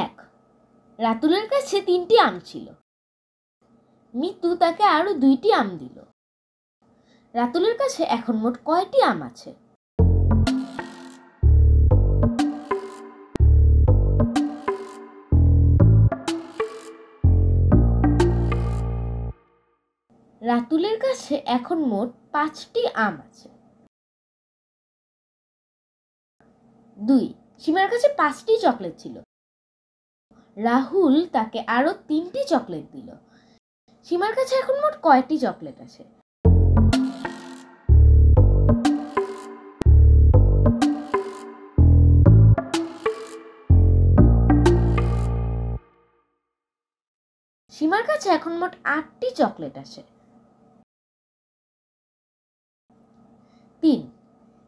এক, রাতুলের কাছে 3টি আম ছিল। মিতু তাকে আরো 2টি আম দিল। রাতুলের কাছে এখন মোট কয়টি আম আছে? রাতুলের কাছে এখন মোট 5টি আম আছে। 2, সীমার কাছে 5টি চকলেট ছিল। রাহুল তাকে আরো 3টি চকলেট দিল। সীমার কাছে এখন মোট কয়টি চকলেট আছে? সীমার কাছে এখন মোট 8টি চকলেট আছে। 3,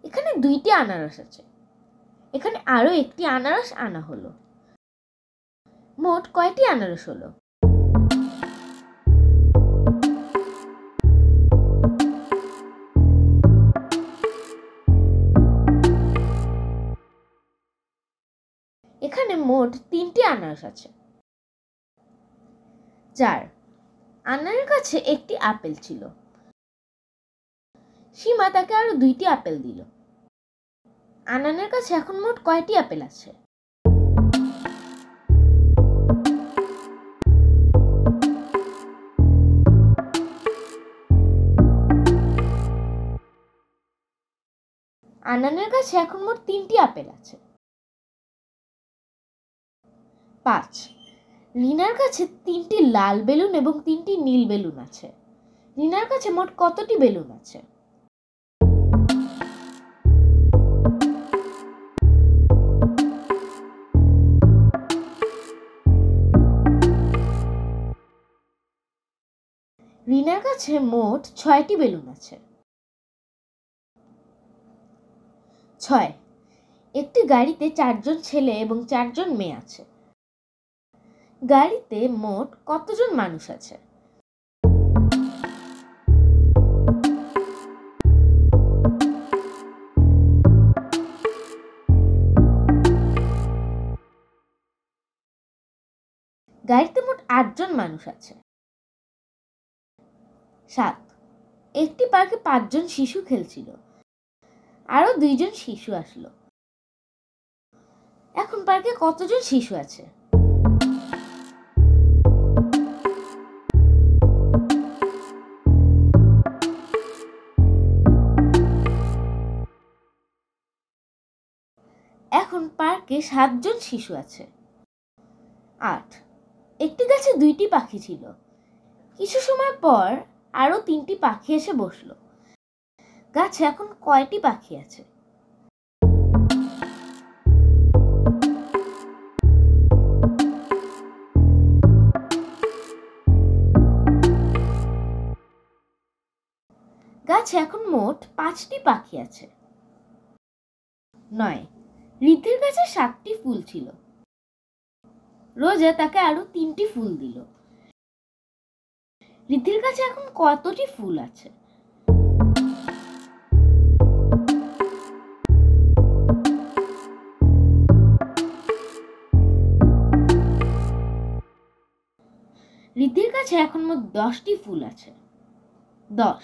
এখানে 2টি আনারস আছে। এখানে আরো একটি আনারস আনা হলো। মোট কয়টি আনারস হলো? এখানে মোট 3টি আনারস আছে। 4, আনারের কাছে একটি আপেল ছিল। সীমা তাকে আরো 2টি আপেল দিল। আনানের কাছে এখন মোট কয়টি আপেল আছে? আনানের কাছে এখন মোট 3টি আপেল আছে। 5, রিনার কাছে 3টি লাল বেলুন এবং 3টি নীল বেলুন আছে। রিনার কাছে মোট কতটি বেলুন আছে? রিনার কাছে মোট 6টি বেলুন আছে। 6, একটি গাড়িতে 4 জন ছেলে এবং 4 জন মেয়ে আছে। গাড়িতে মোট কতজন মানুষ আছে? গাড়িতে মোট 8 জন মানুষ আছে। 7, একটি পার্কে 5 জন শিশু খেলছিল। আরো 2 জন শিশু আসলো। এখন পার্কে কতজন শিশু আছে? এখন পার্কে 7 জন শিশু আছে। 8, একটি গাছে 2টি পাখি ছিল। কিছু সময় পর আরো 3টি পাখি এসে বসলো। গাছে এখন কয়টি পাখি আছে? গাছে এখন মোট 5টি পাখি আছে। 9, ঋদ্ধির কাছে 7টি ফুল ছিল। রোজা তাকে আরো 3টি ফুল দিল। ঋদ্ধির কাছে এখন কতটি ফুল আছে? ঋদ্ধির কাছে এখন মোট 10টি ফুল আছে। 10,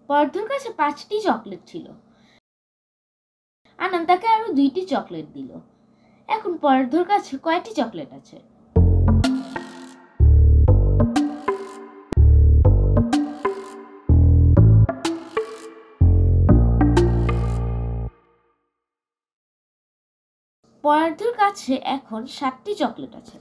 পর্ধর কাছে 5টি চকলেট ছিল। আনান তাকে আরো 2টি চকলেট দিল। এখন পর্ধর কাছে কয়টি চকলেট আছে? পর্ধর কাছে এখন 7টি চকলেট আছে।